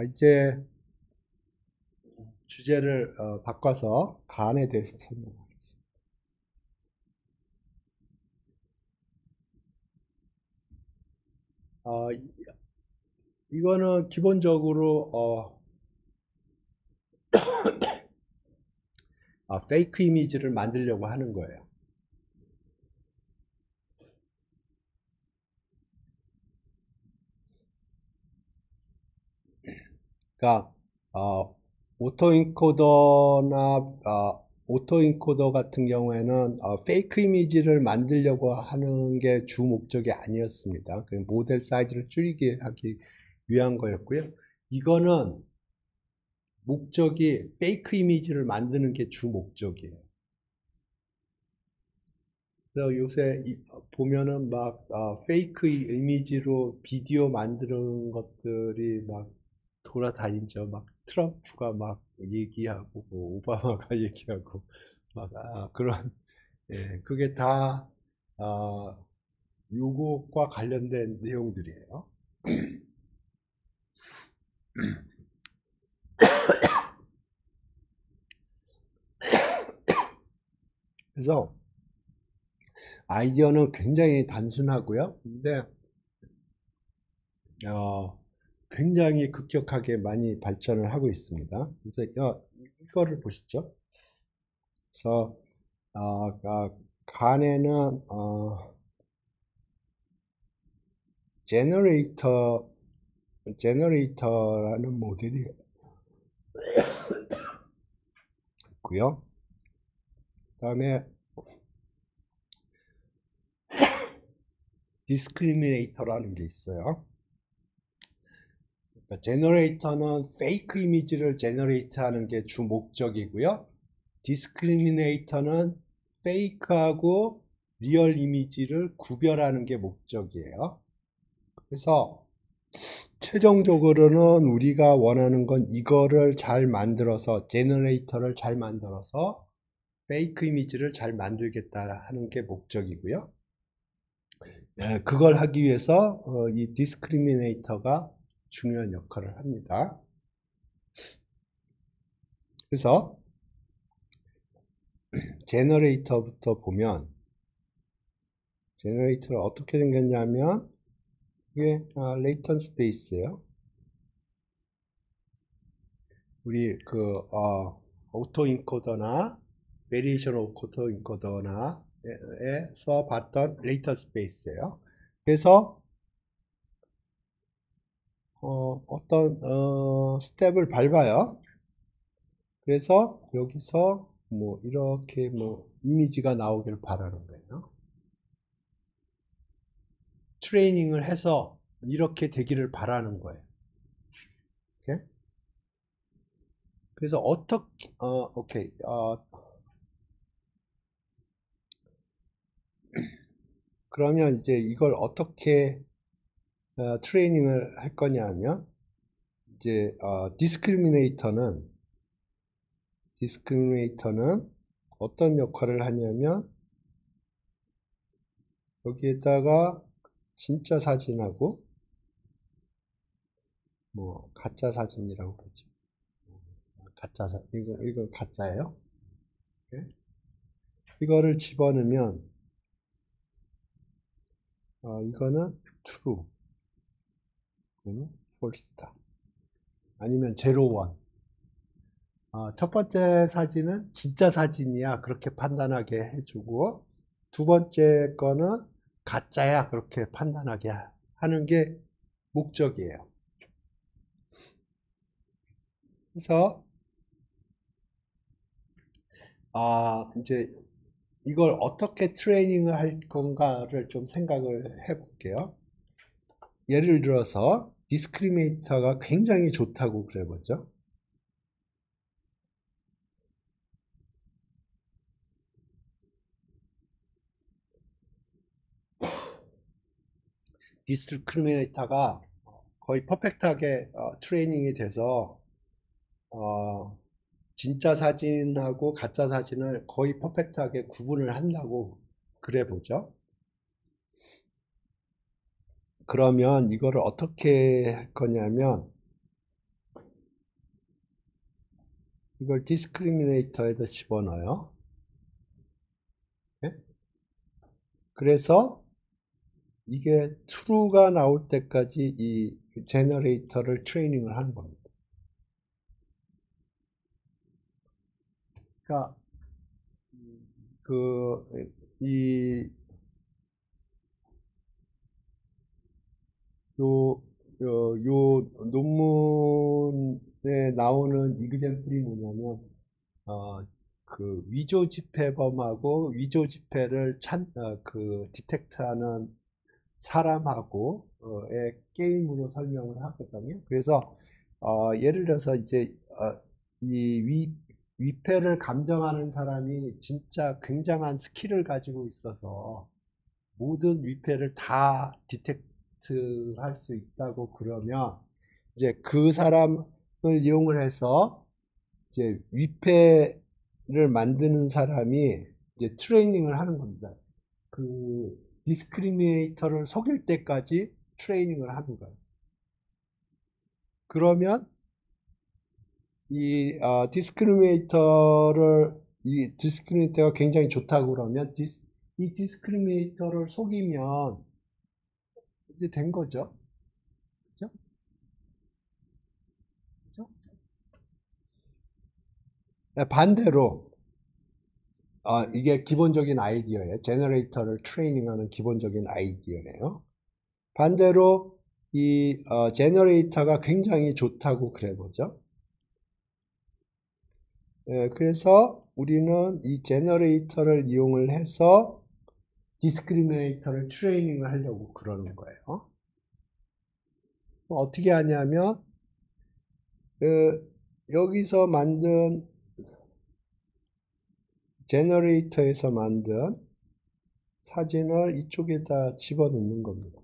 이제 주제를 바꿔서 간에 대해서 설명하겠습니다. 이거는 기본적으로 페이크 이미지를 만들려고 하는 거예요. 그러니까 오토인코더 같은 경우에는 페이크 이미지를 만들려고 하는 게 주 목적이 아니었습니다. 그 모델 사이즈를 줄이게 하기 위한 거였고요. 이거는 목적이 페이크 이미지를 만드는 게 주 목적이에요. 그래서 요새 보면은 막 페이크 이미지로 비디오 만드는 것들이 막 돌아다니죠. 막 트럼프가 막 얘기하고 뭐 오바마가 얘기하고 막 그런 그게 다 요것과 관련된 내용들이에요. 그래서 아이디어는 굉장히 단순하고요. 근데 굉장히 급격하게 많이 발전을 하고 있습니다. 그래서 이거를 보시죠. 그래서 간에는 제너레이터라는 모델이 있고요. 그다음에 디스크리미네이터라는 게 있어요. 그러니까 제너레이터는 페이크 이미지를 제너레이트하는 게 주 목적이고요. 디스크리미네이터는 페이크하고 리얼 이미지를 구별하는 게 목적이에요. 그래서 최종적으로는 우리가 원하는 건 이거를 잘 만들어서 제너레이터를 잘 만들어서 페이크 이미지를 잘 만들겠다 하는 게 목적이고요. 그걸 하기 위해서 이 디스크리미네이터가 중요한 역할을 합니다. 그래서 제너레이터부터 보면 제너레이터가 어떻게 생겼냐면 이게 레이턴 스페이스예요. 우리 그 오토 인코더나 베리에이션 오토 인코더나에서 봤던 레이턴 스페이스예요. 그래서 어떤 스텝을 밟아요. 그래서 여기서 뭐 이렇게 뭐 이미지가 나오길 바라는 거예요. 트레이닝을 해서 이렇게 되기를 바라는 거예요. 오케이? 그래서 어떻게 오케이 그러면 이제 이걸 어떻게 트레이닝을 할 거냐 하면 이제 디스크리미네이터는 어떤 역할을 하냐면 여기에다가 진짜 사진하고 뭐 가짜 사진이라고 그러죠. 이거 가짜예요. 네? 이거를 집어넣으면 이거는 true, 이거는 false다. 아니면 0, 1. 첫 번째 사진은 진짜 사진이야 그렇게 판단하게 해주고 두 번째 거는 가짜야 그렇게 판단하게 하는 게 목적이에요. 그래서 이제 이걸 어떻게 트레이닝을 할 건가를 좀 생각을 해 볼게요. 예를 들어서 디스크리미네이터가 굉장히 좋다고 그래 보죠. 디스크리미네이터가 거의 퍼펙트하게 트레이닝이 돼서 진짜 사진하고 가짜 사진을 거의 퍼펙트하게 구분을 한다고 그래 보죠. 그러면 이거를 어떻게 할 거냐면 이걸 디스크리미네이터에다 집어넣어요. 네? 그래서 이게 true가 나올 때까지 이 제너레이터를 트레이닝을 하는 겁니다. 그러니까 이 논문에 나오는 이그젠플이 뭐냐면, 위조 지폐범하고 위조 지폐를 디텍트하는 사람하고, 의 게임으로 설명을 하거든요. 그래서, 예를 들어서 이제, 위패를 감정하는 사람이 진짜 굉장한 스킬을 가지고 있어서 모든 위패를 다 디텍트 할 수 있다고 그러면 이제 그 사람을 이용을 해서 이제 위패를 만드는 사람이 이제 트레이닝을 하는 겁니다. 그 디스크리미네이터를 속일 때까지 트레이닝을 하는 거예요. 그러면 이 디스크리미네이터가 굉장히 좋다고 그러면 이 디스크리미네이터를 속이면 이제 된 거죠. 그죠? 그죠? 네, 반대로 이게 기본적인 아이디어예요. 제너레이터를 트레이닝하는 기본적인 아이디어예요. 반대로 이 제너레이터가 굉장히 좋다고 그래 보죠. 그래서 우리는 이 제너레이터를 이용을 해서 디스크리미네이터를 트레이닝을 하려고 그러는 거예요. 어떻게 하냐면 여기서 만든 제너레이터에서 만든 사진을 이쪽에다 집어넣는 겁니다.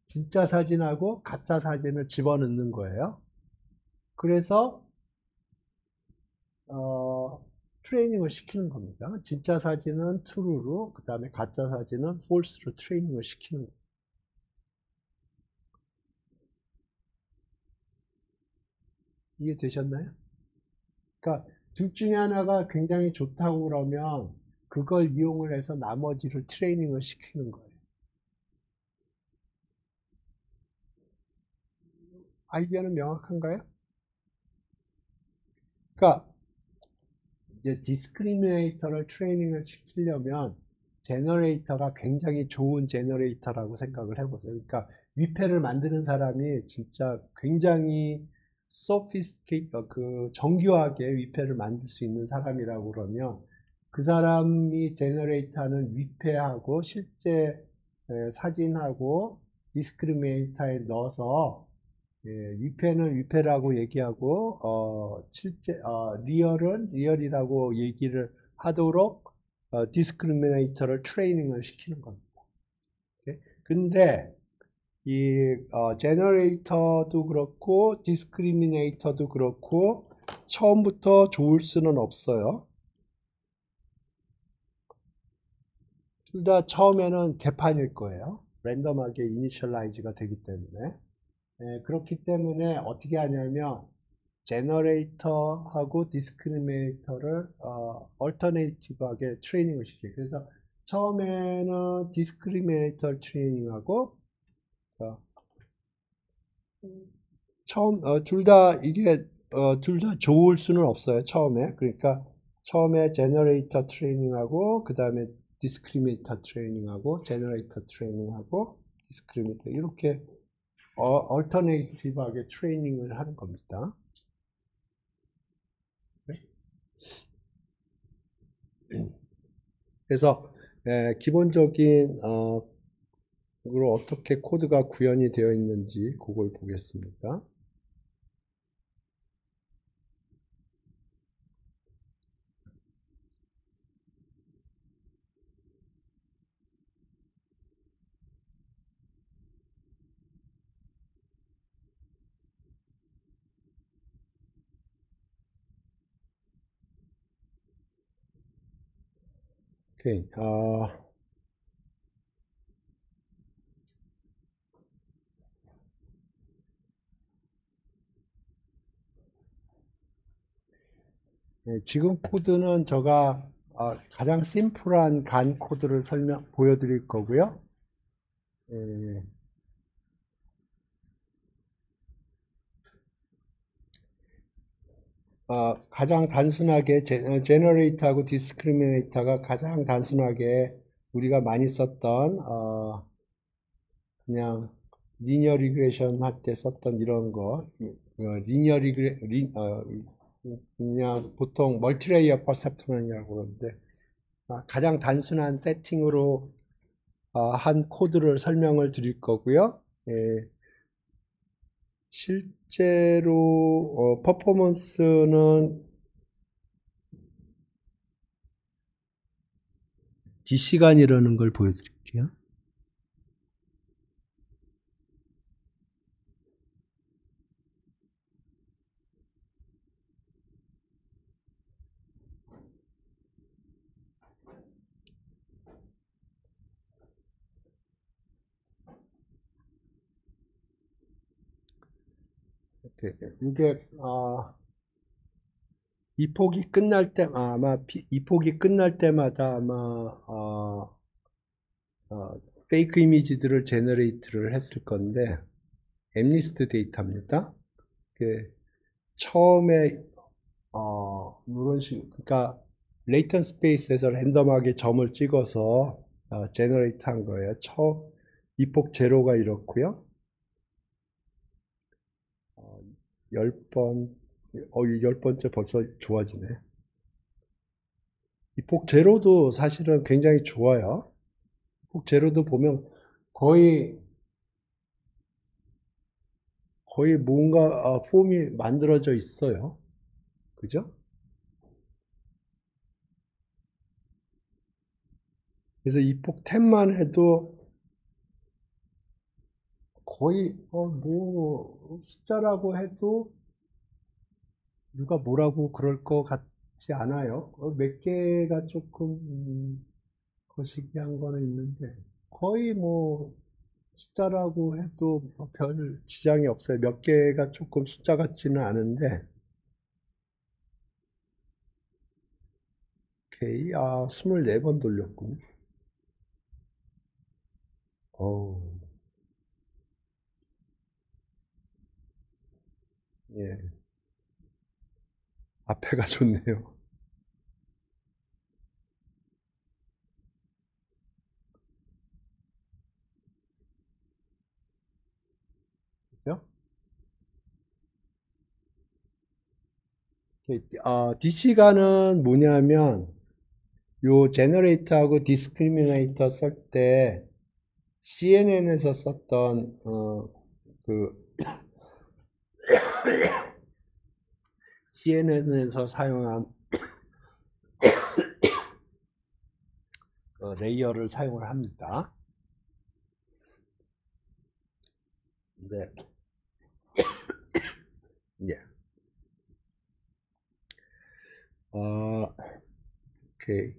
진짜 사진하고 가짜 사진을 집어넣는 거예요. 그래서 트레이닝을 시키는 겁니다. 진짜 사진은 true로, 그 다음에 가짜 사진은 false로 트레이닝을 시키는 거예요. 이해되셨나요? 그러니까 둘 중에 하나가 굉장히 좋다고 그러면 그걸 이용을 해서 나머지를 트레이닝을 시키는 거예요. 아이디어는 명확한가요? 그러니까 이제 디스크리미네이터를 트레이닝을 시키려면 제너레이터가 굉장히 좋은 제너레이터라고 생각을 해보세요. 그러니까 위패를 만드는 사람이 진짜 굉장히 정교하게 위패를 만들 수 있는 사람이라고 그러면 그 사람이 제너레이터하는 위패하고 실제 사진하고 디스크리미네이터에 넣어서 위패는 위패라고 얘기하고 실제 리얼은 리얼이라고 얘기를 하도록 디스크리미네이터를 트레이닝을 시키는 겁니다. 근데 이 제너레이터도 그렇고 디스크리미네이터도 그렇고 처음부터 좋을 수는 없어요. 둘 다 처음에는 개판일 거예요. 랜덤하게 이니셜라이즈가 되기 때문에. 그렇기 때문에 어떻게 하냐면 제너레이터하고 디스크리미네이터를 얼터네이티브하게 트레이닝을 시켜요. 그래서 처음에는 디스크리미네이터 트레이닝하고 둘 다 이게 둘 다 좋을 수는 없어요. 처음에. 그러니까 처음에 제너레이터 트레이닝하고 그 다음에 디스크리미네이터 트레이닝하고 제너레이터 트레이닝하고 디스크리미네이터 이렇게 얼터네이티브하게 트레이닝을 하는 겁니다. 그래서 기본적인 으로 어떻게 코드가 구현이 되어 있는지 그걸 보겠습니다. 오케이. 지금 코드는 제가 가장 심플한 간 코드를 보여드릴 거고요. 예, 가장 단순하게 제너레이터하고 디스크리미네이터가 가장 단순하게 우리가 많이 썼던 그냥 리니어 리그레션 할 때 썼던 이런 거 리니어 그냥 보통 멀티레이어 퍼셉트론이라고 그러는데 가장 단순한 세팅으로 한 코드를 설명을 드릴 거고요. 예, 실제로 퍼포먼스는 D시간이라는 걸 보여드릴게요. 이게 이 폭이 끝날 때 아마 이 폭이 끝날 때마다 아마 페이크 이미지들을 제너레이트를 했을 건데 엠리스트 데이터입니다. 처음에 이런 식 그러니까 레이턴 스페이스에서 랜덤하게 점을 찍어서 제너레이트 한 거예요. 이폭 제로가 이렇고요. 10번 10번째 벌써 좋아지네. 이폭 제로도 사실은 굉장히 좋아요. 이폭 제로도 보면 거의 뭔가 폼이 만들어져 있어요. 그죠? 그래서 이폭 10만 해도 거의 뭐 숫자라고 해도 누가 뭐라고 그럴 것 같지 않아요. 몇 개가 조금 거시기한 거는 있는데 거의 뭐 숫자라고 해도 별 지장이 없어요. 몇 개가 조금 숫자 같지는 않은데 오케이 24번 돌렸군요. 어우 예 앞에가 좋네요. 그죠? DC가는 뭐냐면 요 제너레이터하고 디스크리미네이터 쓸 때 CNN에서 썼던 그 CNN에서 사용한 레이어를 사용을 합니다. 네, 예. 오케이.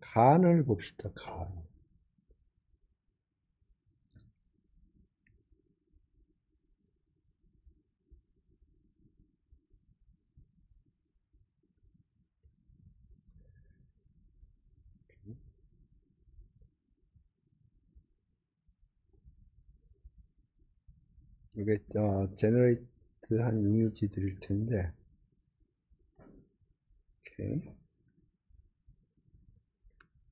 간을 봅시다. 간. 이게 제너레이트한 이미지들일 텐데. 오케이.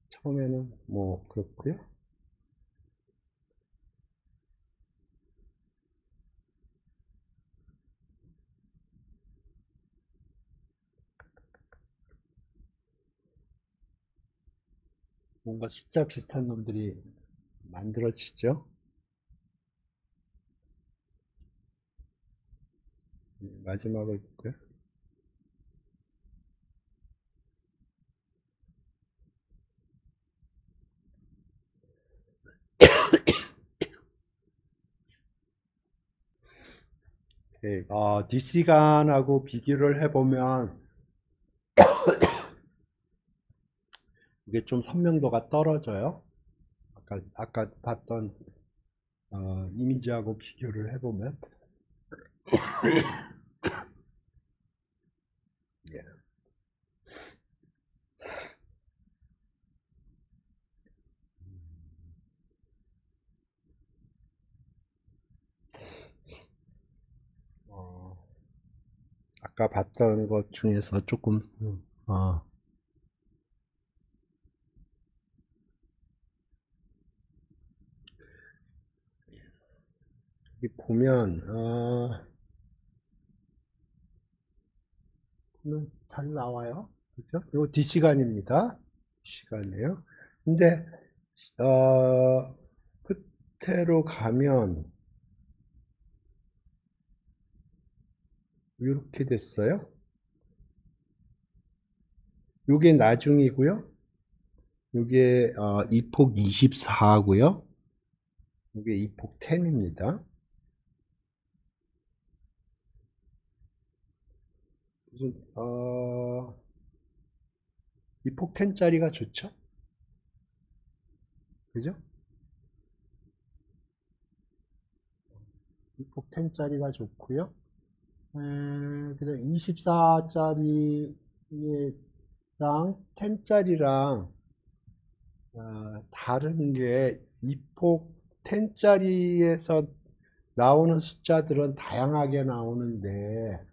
처음에는 뭐 그렇고요. 뭔가 숫자 비슷한 놈들이 만들어지죠. 마지막을 볼까요? 오케이. DC간하고 비교를 해보면 이게 좀 선명도가 떨어져요. 아까 봤던 이미지하고 비교를 해보면 예. 아까 봤던 것 중에서 조금 어, 여기 보면 잘 나와요. 그죠? 이거 D시간입니다. D시간이에요. 근데 끝으로 가면 이렇게 됐어요. 요게 나중이고요. 요게 이폭 24고요. 요게 이폭 10입니다. 무슨 이폭 10짜리가 좋죠? 그죠? 이폭 10짜리가 좋고요. 그다음 24짜리랑 10짜리랑 다른 게 이폭 10짜리에서 나오는 숫자들은 다양하게 나오는데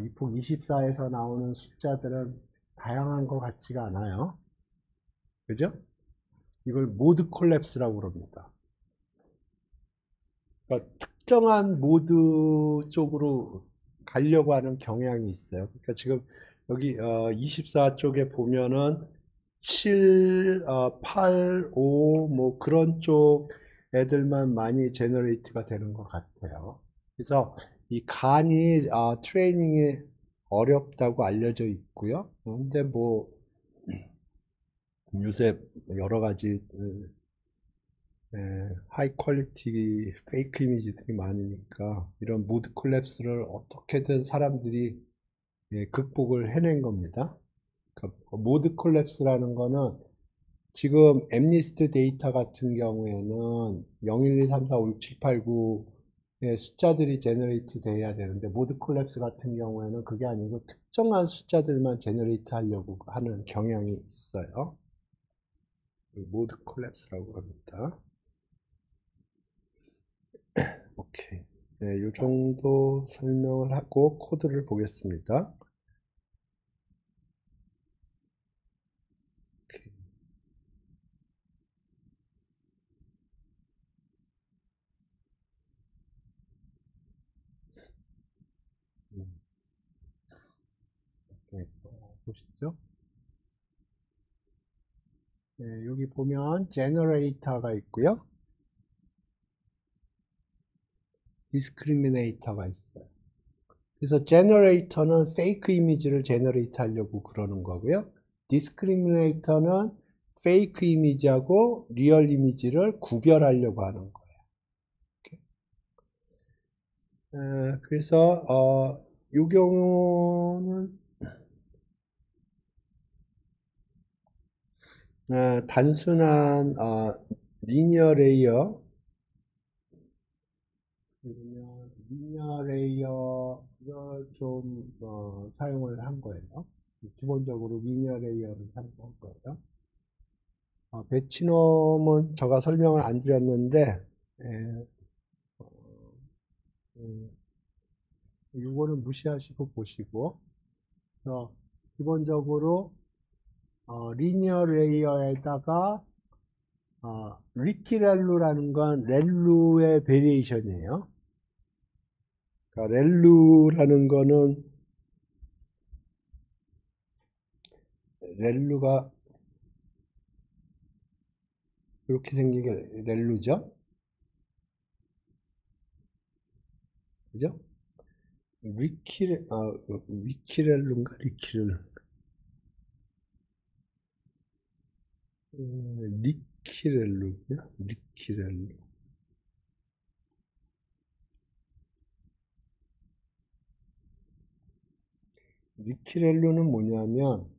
이폭 24에서 나오는 숫자들은 다양한 것 같지가 않아요. 그죠? 이걸 모드 콜랩스라고 그럽니다. 그러니까 특정한 모드 쪽으로 가려고 하는 경향이 있어요. 그러니까 지금 여기 24 쪽에 보면은 7, 8, 5 뭐 그런 쪽 애들만 많이 제너레이트가 되는 것 같아요. 그래서 이 간이 트레이닝이 어렵다고 알려져 있고요. 근데 뭐 요새 여러 가지 하이 퀄리티 페이크 이미지들이 많으니까 이런 모드 콜랩스를 어떻게든 사람들이 극복을 해낸 겁니다. 그러니까 모드 콜랩스라는 거는 지금 엠니스트 데이터 같은 경우에는 0, 1, 2, 3, 4, 5, 6, 7, 8, 9의 숫자들이 제너레이트 돼야 되는데 모드 콜랩스 같은 경우에는 그게 아니고 특정한 숫자들만 제너레이트 하려고 하는 경향이 있어요. 모드 콜랩스라고 합니다. 오케이. 네, 이 정도 설명을 하고 코드를 보겠습니다. 오케이. 네, 보시죠. 네, 여기 보면 제너레이터가 있고요. 디스크리미네이터가 있어요. 그래서 제너레이터는 페이크 이미지를 제너레이트 하려고 그러는 거고요. 디스크리미네이터는 페이크 이미지하고 리얼 이미지를 구별하려고 하는 거예요. 그래서 이 경우는 단순한 리니어 레이어 리니어 레이어를 좀 사용을 한 거예요. 기본적으로 리니어 레이어를 사용한 거예요. 배치놈은 제가 설명을 안 드렸는데 이거는 무시하시고 보시고 기본적으로 리니어 레이어에다가 리키렐루라는 건 렐루의 베리에이션이에요. 그러니까 렐루라는 거는 렐루가 이렇게 생긴 게 렐루죠. 그죠? 위키렐루인가? 리키렐루냐? 리키렐루. 리키렐루는 뭐냐면,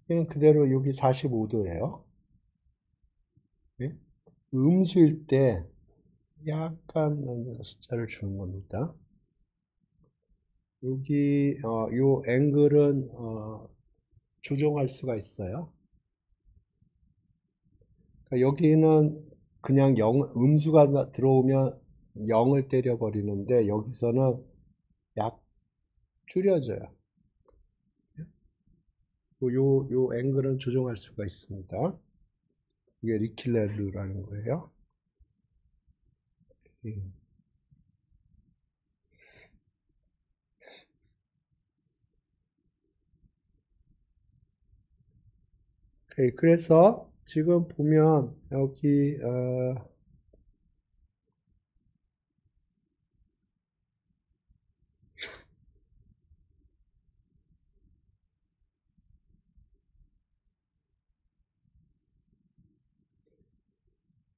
그냥 그대로 여기 45도예요. 음수일 때 약간 숫자를 주는 겁니다. 여기 요 앵글은 조정할 수가 있어요. 그러니까 여기는 그냥 음수가 들어오면 0을 때려버리는데 여기서는 약 줄여져요. 요 앵글은 조정할 수가 있습니다. 이게 리킬레르라는 거예요. 오케이. 그래서 지금 보면 여기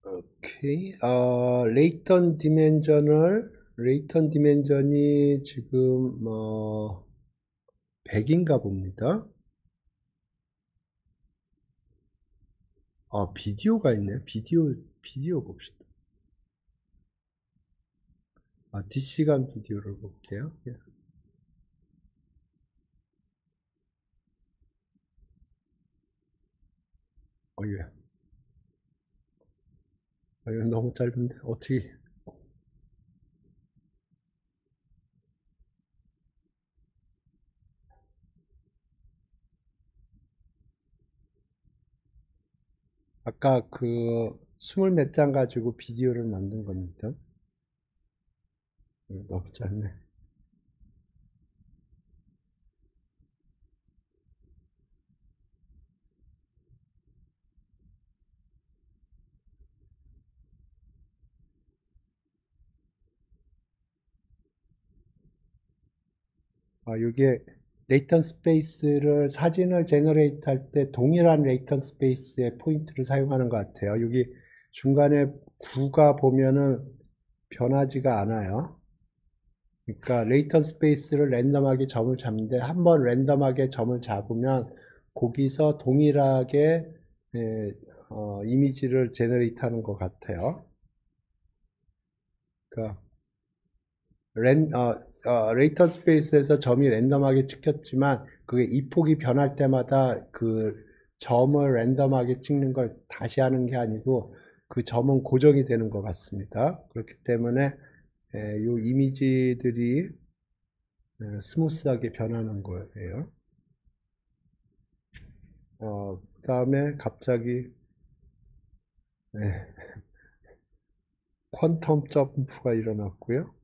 오케이. 레이턴 디멘전이 지금 100인가 봅니다. 비디오가 있네. 비디오 봅시다. DC감 비디오를 볼게요. 예. 예. 이거 너무 짧은데 어떻게? 아까 그 20 몇 장 가지고 비디오를 만든 겁니다. 너무 짧네. 이게 레이턴 스페이스를 사진을 제너레이트 할 때 동일한 레이턴 스페이스의 포인트를 사용하는 것 같아요. 여기 중간에 9가 보면은 변하지가 않아요. 그러니까 레이턴 스페이스를 랜덤하게 점을 잡는데 한번 랜덤하게 점을 잡으면 거기서 동일하게 이미지를 제너레이트 하는 것 같아요. 그러니까 레이턴 스페이스에서 점이 랜덤하게 찍혔지만 그게 이 폭이 변할 때마다 그 점을 랜덤하게 찍는 걸 다시 하는 게 아니고 그 점은 고정이 되는 것 같습니다. 그렇기 때문에 이 이미지들이 스무스하게 변하는 거예요. 그 다음에 갑자기 퀀텀 점프가 일어났고요.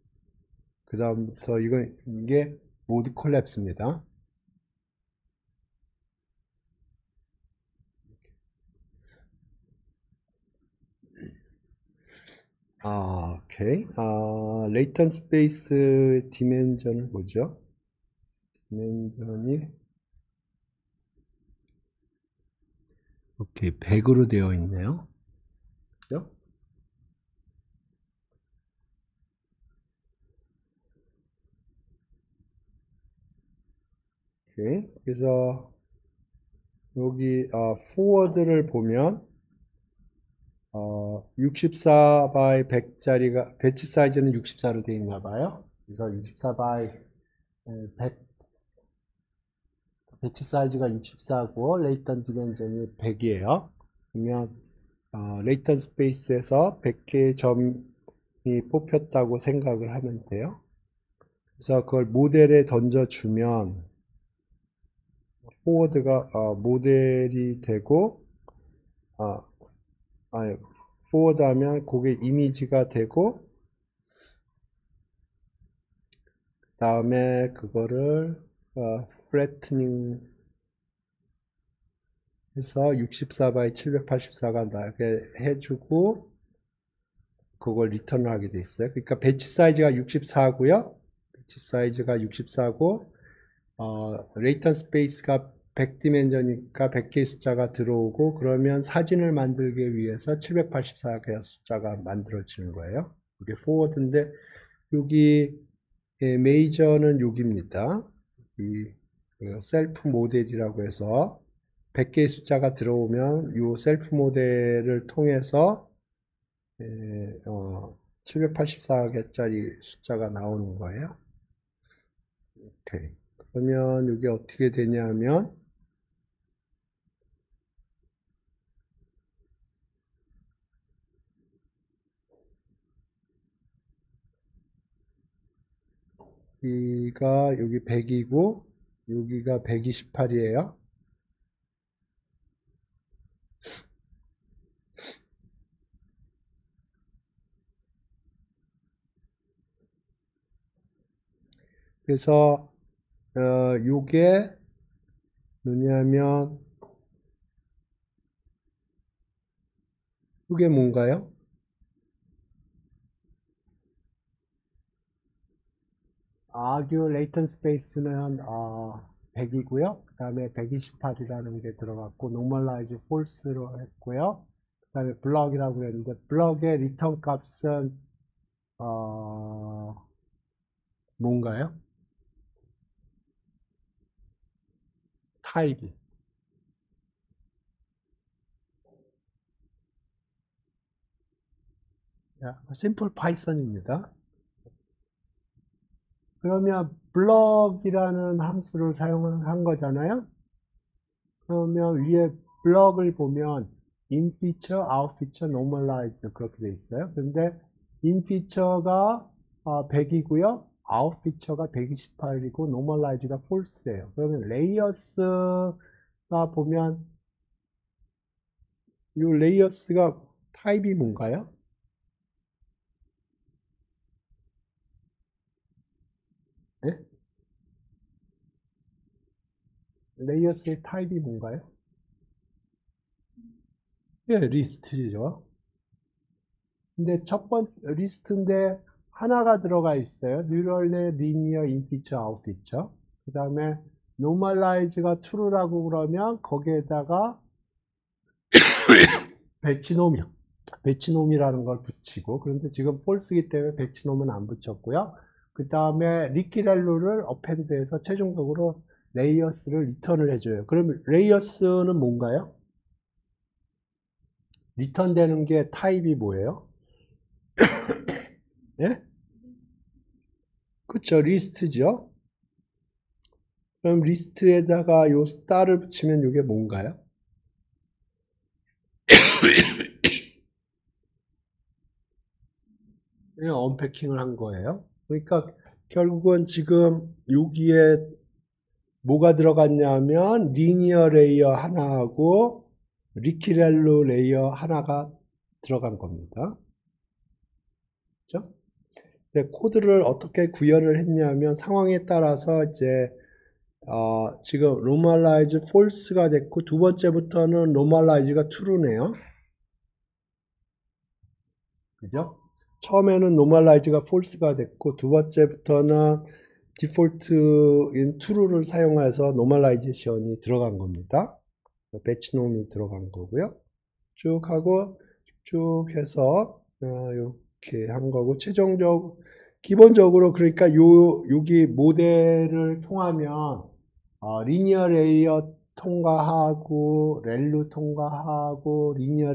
그 다음부터 이게 모드 콜랩스입니다. 오케이. 레이턴 스페이스 디멘전은 뭐죠? 디멘전이 오케이, 100으로 되어 있네요. 그죠? 오케이. 그래서 여기 포워드를 보면 64 바이 100짜리가 배치 사이즈는 64로 되어 있나 봐요. 그래서 64 바이 100 배치 사이즈가 64고 레이턴 디멘전이 100이에요. 그러면 레이턴 스페이스에서 100개의 점이 뽑혔다고 생각을 하면 돼요. 그래서 그걸 모델에 던져주면 포워드가 모델이 되고 포워드 하면 그게 이미지가 되고 그 다음에 그거를 플래트닝 해서 64 바이 784가 나게 해주고 그걸 리턴을 하게 돼 있어요. 그러니까 배치 사이즈가 64고요. 배치 사이즈가 64고 레이턴 스페이스가 100디멘전이니까 100개의 숫자가 들어오고 그러면 사진을 만들기 위해서 784개의 숫자가 만들어지는 거예요. 이게 포워드인데 여기 메이저는 여기입니다. 이 셀프 모델이라고 해서 100개의 숫자가 들어오면 이 셀프 모델을 통해서 784개짜리 숫자가 나오는 거예요. 오케이. 그러면 이게 어떻게 되냐면 여기가 여기 100이고 여기가 128이에요. 그래서 요게 뭐냐면 이게 뭔가요? argue latent space는 100이고요. 그 다음에 128이라는 게 들어갔고 normalize false로 했고요. 그 다음에 block이라고 했는데 block의 return 값은 뭔가요? 타입이. 심플 파이썬입니다. 그러면 block이라는 함수를 사용한 거잖아요. 그러면 위에 블럭을 보면 in feature, out feature, normalize 그렇게 돼 있어요. 근데 in feature가 100이고요. out feature가 128이고 normalize가 false예요. 그러면 layers가 보면 이 layers가 타입이 뭔가요? 네? layers의 타입이 뭔가요? 예, 리스트죠. 근데 첫 번째 리스트인데 하나가 들어가 있어요. 뉴럴의 리니어 인피처 아웃피처. 그 다음에 normalize가 true라고 그러면 거기에다가 배치놈이라는 걸 붙이고, 그런데 지금 false이기 때문에 배치놈은 안 붙였고요. 그 다음에 리키렐루를 append해서 최종적으로 레이어스를 리턴을 해줘요. 그럼 레이어스는 뭔가요? 리턴 되는 게 타입이 뭐예요? 예? 그쵸, 리스트죠. 그럼 리스트에다가 요 스타를 붙이면 이게 뭔가요? 그냥 언패킹을 한 거예요. 그러니까 결국은 지금 여기에 뭐가 들어갔냐면 리니어 레이어 하나하고 리키렐로 레이어 하나가 들어간 겁니다. 그렇죠? 근데 코드를 어떻게 구현을 했냐면 상황에 따라서 이제 지금 normalize false가 됐고 두 번째부터는 normalize가 true네요. 그죠? 처음에는 normalize가 false가 됐고 두 번째부터는 디폴트인 true를 사용해서 normalization이 들어간 겁니다. 배치놈이 들어간 거고요. 쭉 하고 쭉 해서 이렇게 한 거고 기본적으로 그러니까 여기 모델을 통하면 리니어 레이어 통과하고 렐루 통과하고 리니어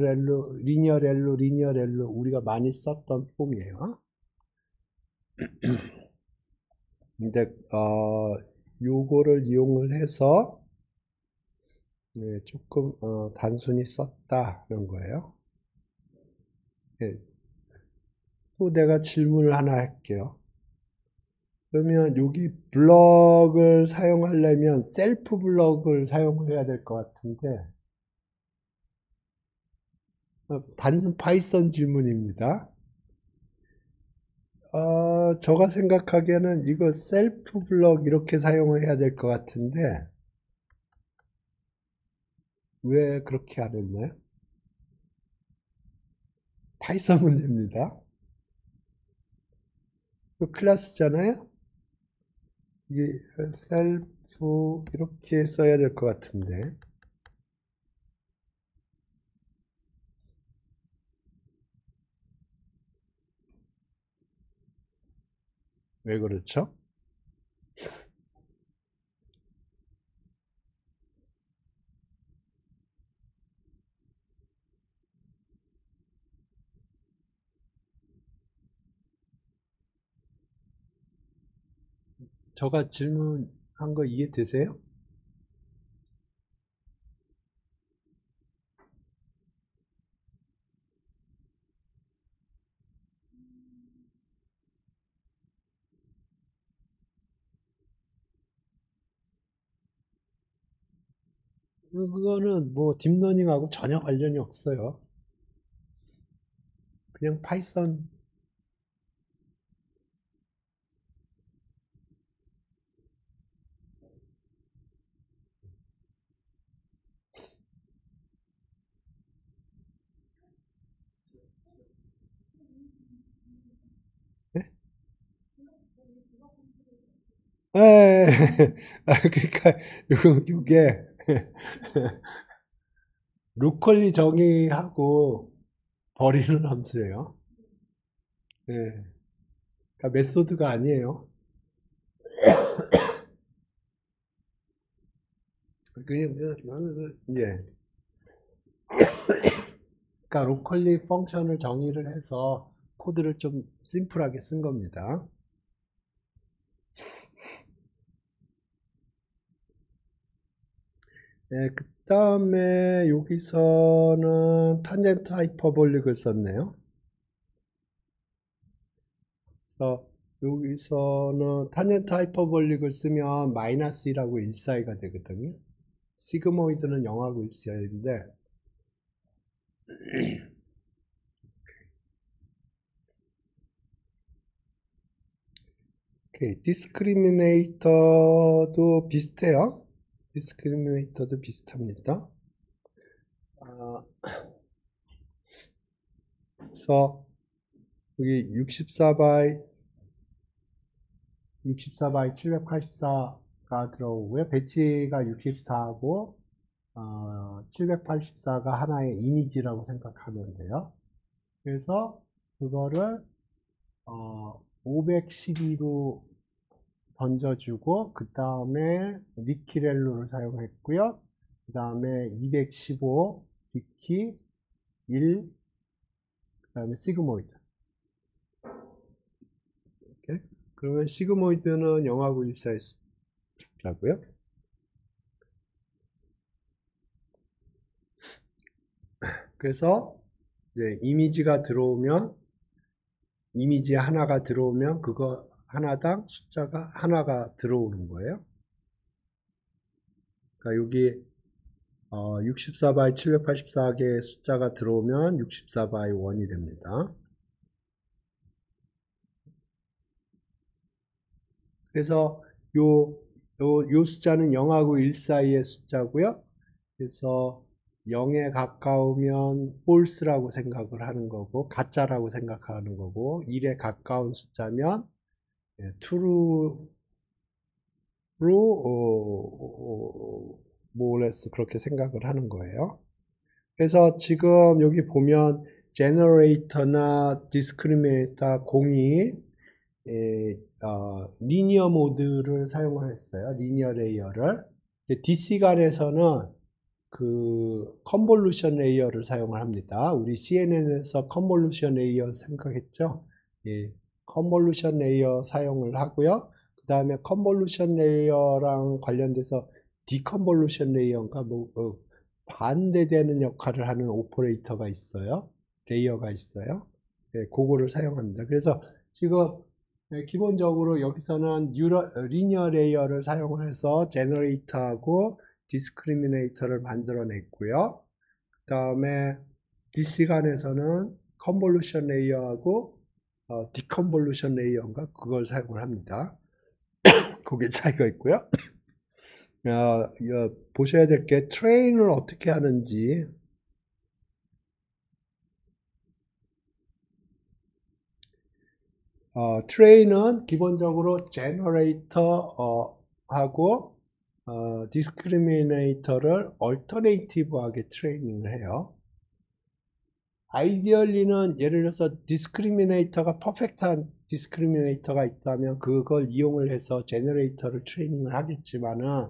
렐루 우리가 많이 썼던 폼이에요. 근데 요거를 이용을 해서 조금 단순히 썼다는 거예요. 네. 또 내가 질문을 하나 할게요. 그러면 여기 블럭을 사용하려면 셀프 블럭을 사용해야 될 것 같은데 단순 파이썬 질문입니다. 제가 생각하기에는 이거 셀프 블럭 이렇게 사용을 해야 될 것 같은데 왜 그렇게 안 했나요? 파이썬 문제입니다. 그 클래스잖아요. 이게 셀프 이렇게 써야 될 것 같은데 왜 그렇죠? 제가 질문한 거 이해되세요? 그거는 뭐 딥러닝하고 전혀 관련이 없어요. 그냥 파이썬. 예, 그러니까 요게 로컬리 정의하고 버리는 함수예요. 예, 그러니까 메소드가 아니에요. 그냥 예, 그러니까 로컬리 펑션을 정의를 해서 코드를 좀 심플하게 쓴 겁니다. 네, 그 다음에 여기서는 탄젠트 하이퍼볼릭을 썼네요. 그래서 여기서는 탄젠트 하이퍼볼릭을 쓰면 마이너스 1하고 1 사이가 되거든요. 시그모이드는 0하고 1 사이인데 오케이, 디스크리미네이터도 비슷해요. 디스크리미네이터도 비슷합니다. 그래서 여기 64바이 784가 들어오고요. 배치가 64하고 784가 하나의 이미지라고 생각하면 돼요. 그래서 그거를 512로 던져주고 그 다음에 리키렐로를 사용했고요. 그 다음에 215 비키 1, 그 다음에 시그모이드. 이렇게. 그러면 시그모이드는 0하고 1 사이 숫자고요. 그래서 이제 이미지가 들어오면 이미지 하나가 들어오면 그거 하나당 숫자가 하나가 들어오는 거예요. 그러니까 여기 64바이 784개의 숫자가 들어오면 64바이 1이 됩니다. 그래서 요 숫자는 0하고 1 사이의 숫자고요. 그래서 0에 가까우면 false라고 생각을 하는 거고 가짜라고 생각하는 거고 1에 가까운 숫자면 true로 more or less 그렇게 생각을 하는 거예요. 그래서 지금 여기 보면 generator나 discriminator 공이 리니어 모드를 사용을 했어요. 리니어 레이어를. DC간에서는 그 컨볼루션 레이어를 사용을 합니다. 우리 CNN에서 컨볼루션 레이어 생각했죠? 예, 컨볼루션 레이어 사용을 하고요. 그 다음에 컨볼루션 레이어랑 관련돼서 디컨볼루션 레이어가 뭐 반대되는 역할을 하는 오퍼레이터가 있어요. 레이어가 있어요. 예, 그거를 사용합니다. 그래서 지금 기본적으로 여기서는 리니어 레이어를 사용을 해서 제너레이터하고 디스크리미네이터를 만들어냈고요. 그 다음에 DC간에서는 컨볼루션 레이어하고 디컨볼루션 레이어인가 그걸 사용을 합니다. 그게 차이가 있고요. 보셔야 될 게 트레인을 어떻게 하는지. 트레인은 기본적으로 제너레이터 하고 디스크리미네이터를 얼터네이티브하게 트레이닝을 해요. 아이디얼리는 예를 들어서 디스크리미네이터가 퍼펙트한 디스크리미네이터가 있다면 그걸 이용을 해서 제너레이터를 트레이닝을 하겠지만은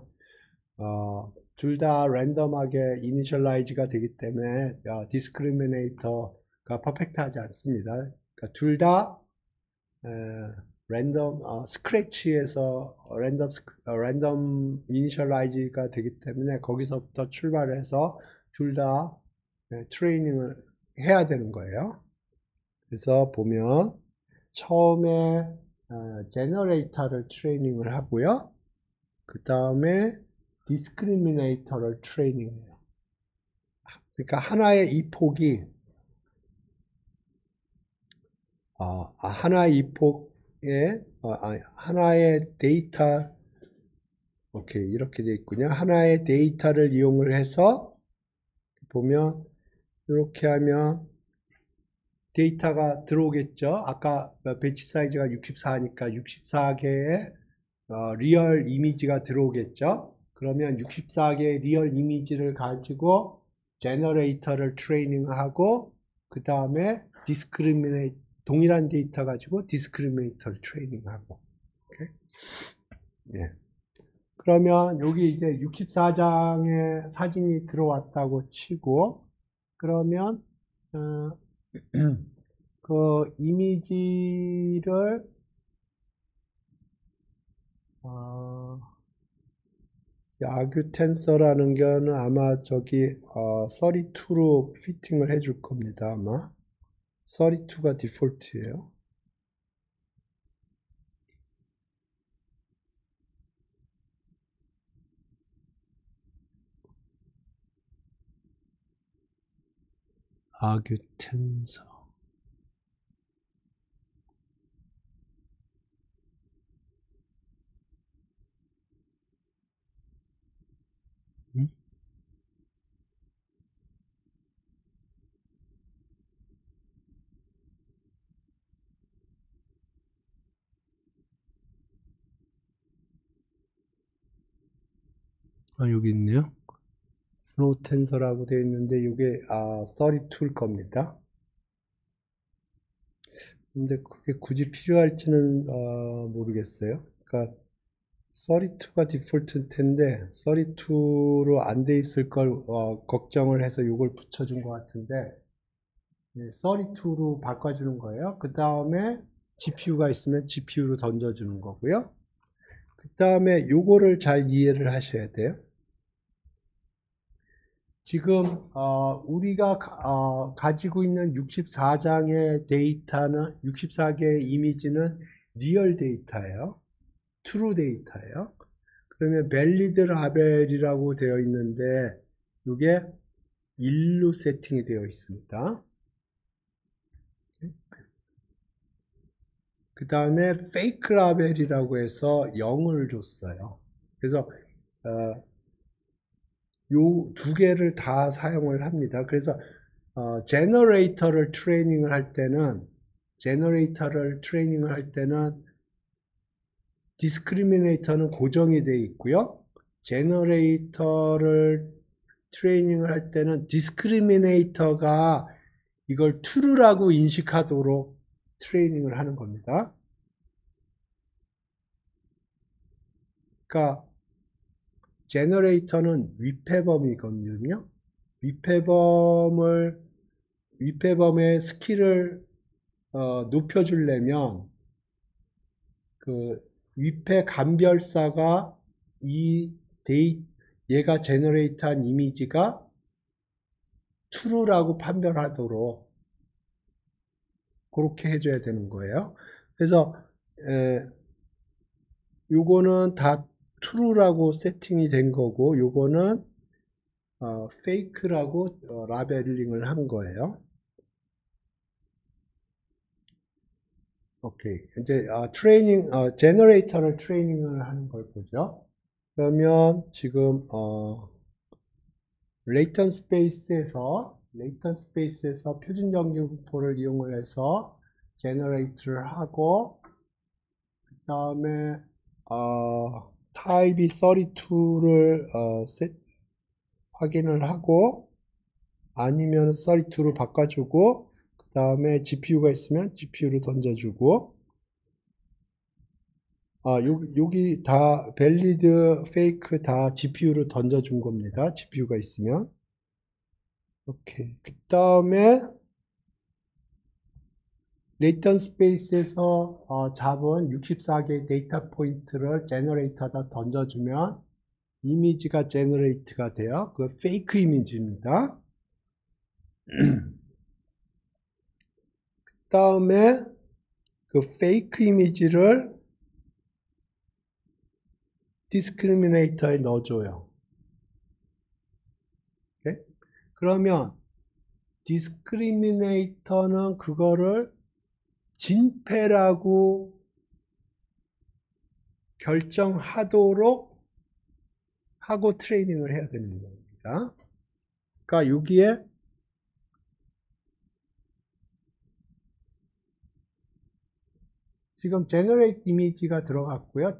둘 다 랜덤하게 이니셜라이즈가 되기 때문에 디스크리미네이터가 퍼펙트하지 않습니다. 그러니까 둘 다 랜덤 스크래치에서 랜덤 이니셜라이즈가 되기 때문에 거기서부터 출발해서 둘 다 트레이닝을 해야 되는 거예요. 그래서 보면 처음에 제너레이터를 트레이닝을 하고요. 그 다음에 디스크리미네이터를 트레이닝해요. 그러니까 하나의 이 폭이 하나의 이 폭에 하나의 데이터 오케이 이렇게 돼 있군요. 하나의 데이터를 이용을 해서 보면 이렇게 하면 데이터가 들어오겠죠. 아까 배치 사이즈가 64니까 64개의 리얼 이미지가 들어오겠죠. 그러면 64개의 리얼 이미지를 가지고 제너레이터를 트레이닝하고 그 다음에 동일한 데이터 가지고 디스크리미네이터를 트레이닝하고. 오케이? 예. 그러면 여기 이제 64장의 사진이 들어왔다고 치고 그러면 그 이미지를 야규 텐서라는 거는 아마 저기 32로 피팅을 해줄 겁니다. 아마 32가 디폴트예요. 야규 텐서 여기 있네요. 플로우 텐서라고 되어 있는데 이게 32일 겁니다. 근데 그게 굳이 필요할지는 모르겠어요. 그러니까 32가 디폴트 텐데 32로 안 돼 있을 걸 걱정을 해서 이걸 붙여준 것 같은데 32로 바꿔주는 거예요. 그 다음에 GPU가 있으면 GPU로 던져주는 거고요. 그 다음에 요거를 잘 이해를 하셔야 돼요. 지금 우리가 가지고 있는 64장의 데이터는 64개의 이미지는 리얼 데이터예요. 트루 데이터예요. 그러면 밸리드 라벨이라고 되어 있는데 이게 1로 세팅이 되어 있습니다. 그 다음에 페이크 라벨이라고 해서 0을 줬어요. 그래서 요 두 개를 다 사용을 합니다. 그래서 제너레이터를 트레이닝을 할 때는 디스크리미네이터는 고정이 되어 있고요. 제너레이터를 트레이닝을 할 때는 디스크리미네이터가 이걸 true라고 인식하도록 트레이닝을 하는 겁니다. 그러니까 제너레이터는 위패범이거든요. 위패범의 스킬을 높여주려면 그 위패 감별사가 얘가 제너레이트한 이미지가 true라고 판별하도록 그렇게 해줘야 되는 거예요. 그래서 요거는 다 true라고 세팅이 된 거고 요거는 fake라고 라벨링을 한 거예요. 오케이. 이제 제너레이터를 트레이닝을 하는 걸 보죠. 그러면 지금 레이턴 스페이스에서 표준 전기분포를 이용을 해서 제너레이트를 하고 그 다음에 타입이 32를 확인을 하고 아니면 32로 바꿔주고 그 다음에 GPU가 있으면 GPU로 던져주고 여기 다 밸리드, 페이크 다 GPU로 던져준 겁니다. GPU가 있으면 오케이. 그 다음에 레이턴 스페이스에서 잡은 64개의 데이터 포인트를 제너레이터에다 던져주면 이미지가 제너레이트가 돼요. 그 페이크 이미지입니다. 그 다음에 그 페이크 이미지를 디스크리미네이터에 넣어줘요. 그러면 디스크리미네이터는 그거를 진폐라고 결정하도록 하고 트레이닝을 해야 되는 겁니다. 그러니까 여기에 지금 generate 이미지가 들어갔고요.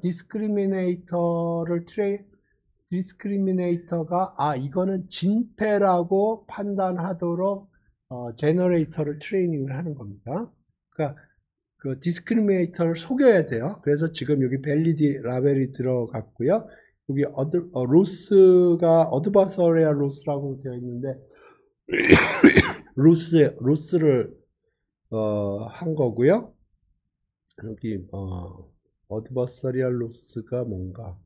디스크리미네이터가 이거는 진폐라고 판단하도록 제너레이터를 트레이닝을 하는 겁니다. 그러니까 그 디스크리미네이터를 속여야 돼요. 그래서 지금 여기 밸리디 라벨이 들어갔고요. 여기 로스가 어드버서리얼 로스라고 되어 있는데 로스를 한 거고요. 여기 어드버서리얼 로스가 뭔가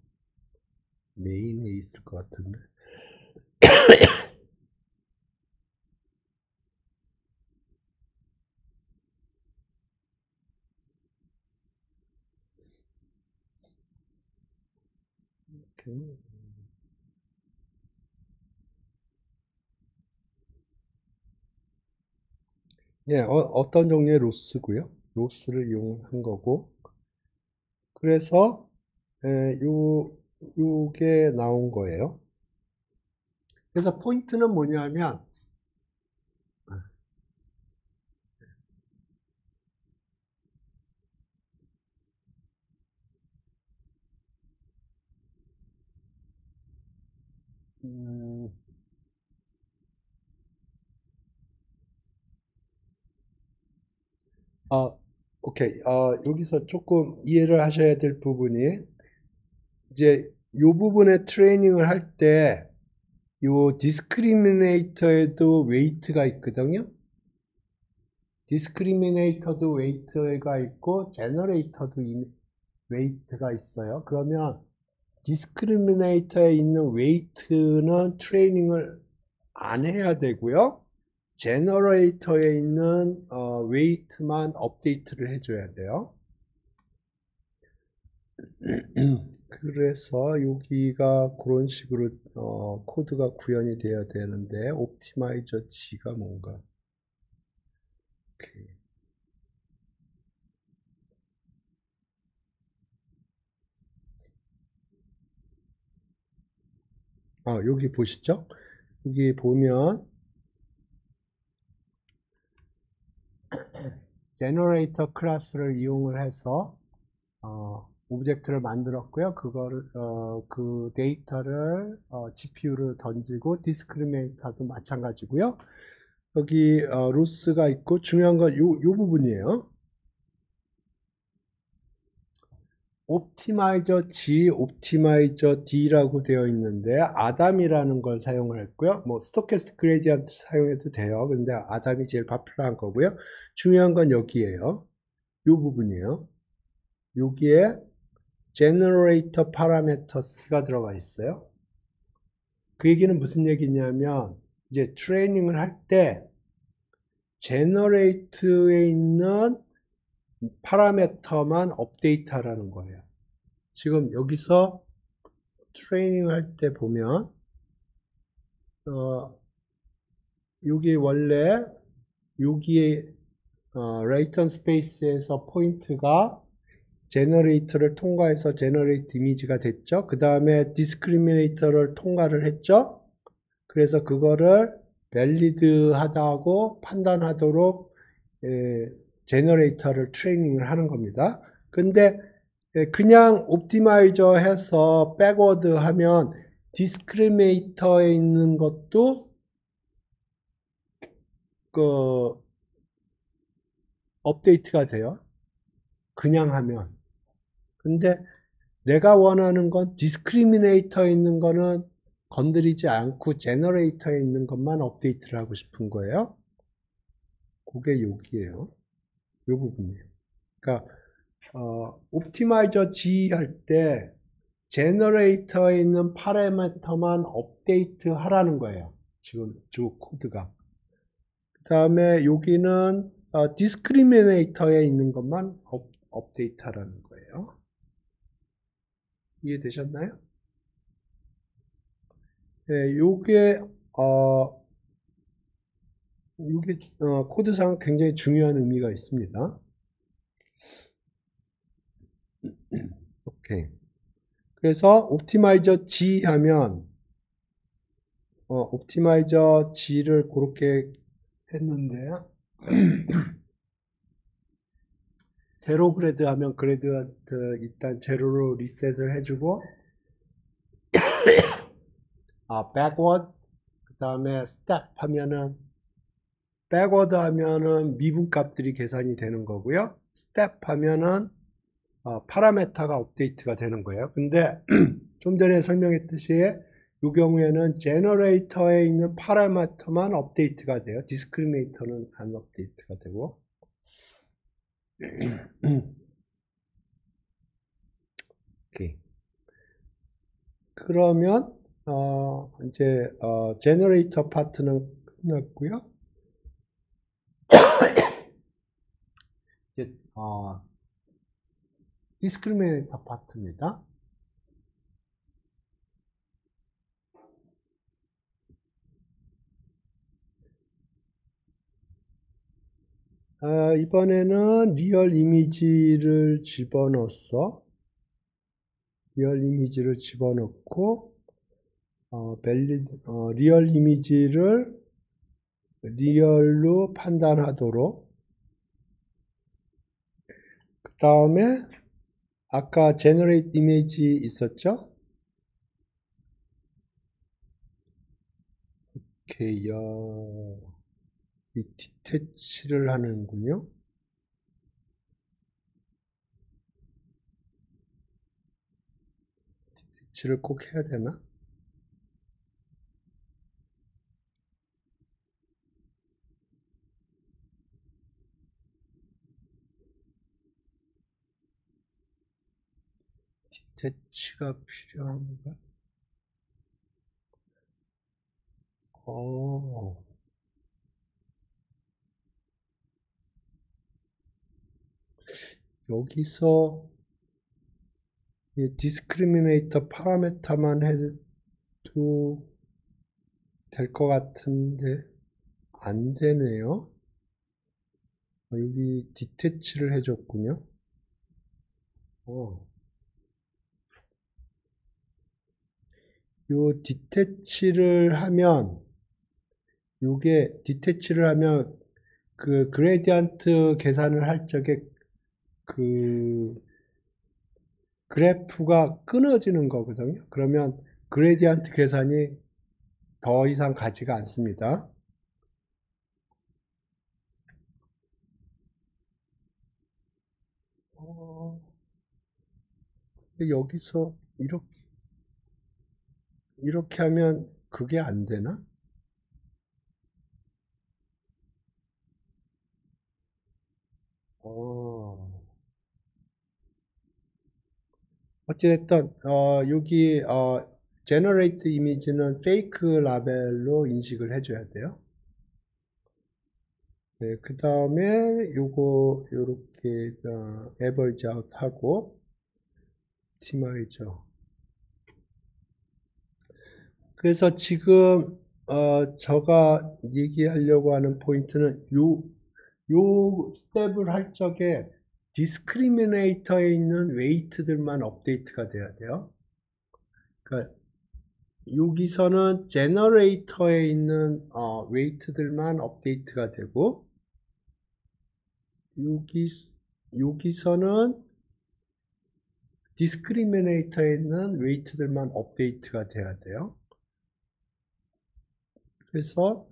메인에 있을 것 같은데. 이렇게. 예, 어떤 종류의 로스고요. 로스를 이용한 거고. 그래서 요게 나온 거예요. 그래서 포인트는 뭐냐면 오케이. 여기서 조금 이해를 하셔야 될 부분이 이제 요 부분에 트레이닝을 할 때 요 디스크리미네이터에도 웨이트가 있거든요. 디스크리미네이터도 웨이트가 있고 제너레이터도 웨이트가 있어요. 그러면 디스크리미네이터에 있는 웨이트는 트레이닝을 안 해야 되고요. 제너레이터에 있는 웨이트만 업데이트를 해줘야 돼요. 그래서 여기가 그런 식으로 코드가 구현이 되어야 되는데 옵티마이저 G가 뭔가 오케이. 여기 보시죠. 여기 보면 제너레이터 클래스를 이용을 해서 오브젝트를 만들었고요. 그거를 그 데이터를 GPU를 던지고 디스크리미네이터도 마찬가지고요. 여기 로스가 있고 중요한 건 요 부분이에요. 옵티마이저 G, 옵티마이저 D라고 되어 있는데 아담이라는 걸 사용을 했고요. 뭐 스토캐스틱 그레디언트 사용해도 돼요. 그런데 아담이 제일 파퓰러한 거고요. 중요한 건 여기에요. 요 부분이에요. 여기에 generator parameters가 들어가 있어요. 그 얘기는 무슨 얘기냐면 이제 트레이닝을 할 때 generate에 있는 파라미터만 업데이트하라는 거예요. 지금 여기서 트레이닝 할 때 보면 여기 원래 여기에 레이턴 스페이스에서 포인트가 제너레이터를 통과해서 제너레이트 이미지가 됐죠. 그 다음에 디스크리미네이터를 통과를 했죠. 그래서 그거를 밸리드하다고 판단하도록 제너레이터를 트레이닝을 하는 겁니다. 근데 그냥 옵티마이저 해서 백워드 하면 디스크리미네이터에 있는 것도 그 업데이트가 돼요. 그냥 하면. 근데 내가 원하는 건 디스크리미네이터에 있는 거는 건드리지 않고 제너레이터에 있는 것만 업데이트를 하고 싶은 거예요. 그게 여기에요. 이 부분이에요. 그러니까 옵티마이저 G 할 때 제너레이터에 있는 파라미터만 업데이트 하라는 거예요. 지금 저 코드가. 그 다음에 여기는 디스크리미네이터에 있는 것만 업데이트 하라는 거예요. 이해되셨나요? 네, 요게 이게 코드상 굉장히 중요한 의미가 있습니다. 오케이. 그래서 옵티마이저 G 하면 옵티마이저 G를 그렇게 했는데요. 제로 그레드 하면 그레드 일단 제로로 리셋을 해주고 backward 그 다음에 step 하면은 backward 하면은 미분값들이 계산이 되는 거고요. step 하면은 파라메타가 업데이트가 되는 거예요. 근데 좀 전에 설명했듯이 이 경우에는 제너레이터에 있는 파라메터만 업데이트가 돼요. 디스크리미네이터는 안 업데이트가 되고. 오케이. 그러면 이제 제너레이터 파트는 끝났고요. 이제 디스크리미네이터 파트입니다. 이번에는 리얼 이미지를 집어넣었어. 리얼 이미지를 집어넣고 리얼 이미지를 리얼로 판단하도록. 그 다음에 아까 generate 이미지 있었죠? 오케이, 이 디태치를 하는군요. 디태치를 꼭 해야 되나? 디태치가 필요한가? 여기서 이 디스크리미네이터 파라메타만 해도 될 것 같은데 안 되네요. 여기 디태치를 해줬군요. 요 디태치를 하면 그 그레디언트 계산을 할 적에 그 그래프가 끊어지는 거거든요. 그러면 그레디언트 계산이 더 이상 가지가 않습니다. 여기서 이렇게 하면 그게 안 되나? 어찌됐든 여기 generate 이미지는 fake 라벨로 인식을 해줘야 돼요. 네, 그 다음에 요거 요렇게 average out 하고 optimizer. 그래서 지금 제가 얘기하려고 하는 포인트는 요 스텝을 할 적에 디스크리미네이터에 있는 웨이트들만 업데이트가 돼야 돼요. 그러니까 여기서는 제너레이터에 있는 웨이트들만 업데이트가 되고 여기서는 디스크리미네이터에 있는 웨이트들만 업데이트가 돼야 돼요. 그래서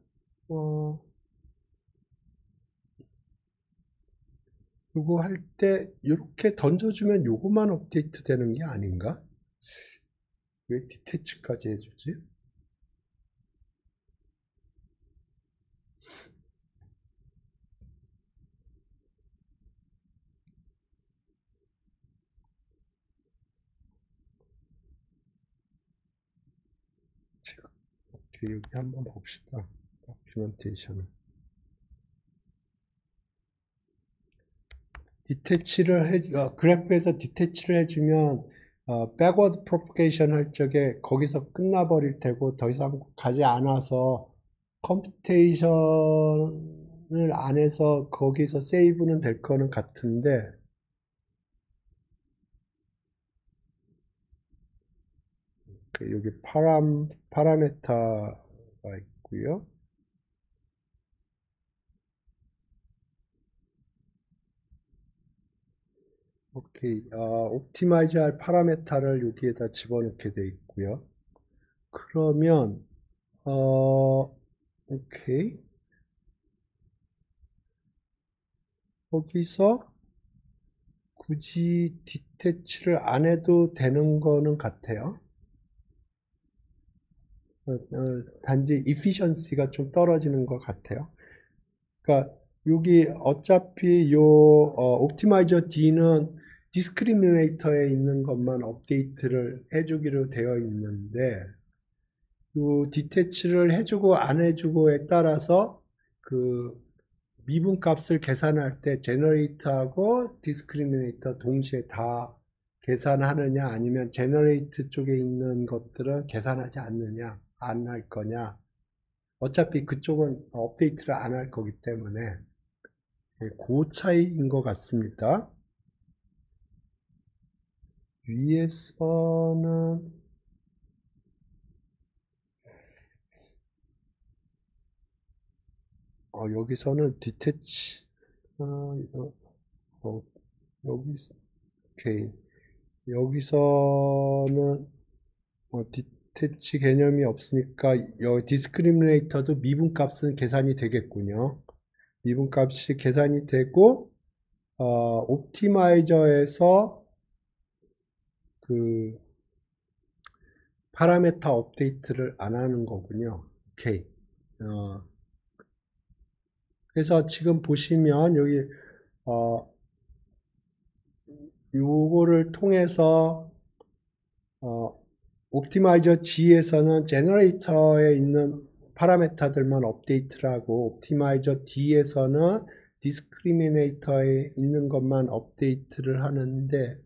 요거 할 때 이렇게 던져주면 요거만 업데이트 되는 게 아닌가? 왜 디태치까지 해주지? 여기 한번 봅시다. 다큐멘테이션을. 그래프에서 디태치를 해주면 backward propagation 할 적에 거기서 끝나버릴 테고 더 이상 가지 않아서 컴퓨테이션을 안 해서 거기서 세이브는 될 거는 같은데, 여기 파라메타가 있고요. 오케이. 옵티마이즈 할 파라메타를 여기에다 집어넣게 돼 있고요. 그러면, 오케이. 거기서 굳이 디태치를 안 해도 되는 거는 같아요. 단지 efficiency가 좀 떨어지는 것 같아요. 그러니까 여기 어차피 요 옵티마이저 D는 디스크리미네이터에 있는 것만 업데이트를 해주기로 되어 있는데 요 디태치를 해주고 안 해주고에 따라서 그 미분 값을 계산할 때 제너레이터하고 디스크리미네이터 동시에 다 계산하느냐 아니면 제너레이트 쪽에 있는 것들은 계산하지 않느냐 안 할 거냐 어차피 그쪽은 업데이트를 안 할 거기 때문에 그 차이인 것 같습니다. 위에서는 여기서는 디태치 어, 여기 오케이 여기서는 디태치 개념이 없으니까 디스크리미네이터도 미분값은 계산이 되겠군요. 미분값이 계산이 되고 옵티마이저에서 그 파라메타 업데이트를 안 하는 거군요. 오케이. 그래서 지금 보시면 여기 요거를 통해서 옵티마이저 G에서는 제너레이터에 있는 파라메타들만 업데이트를 하고 옵티마이저 D에서는 디스크리미네이터에 있는 것만 업데이트를 하는데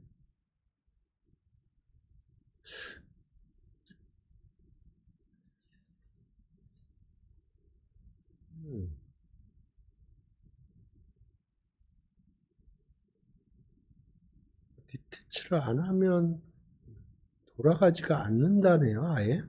디태치를 안 하면 돌아가지가 않는다네요, 아예.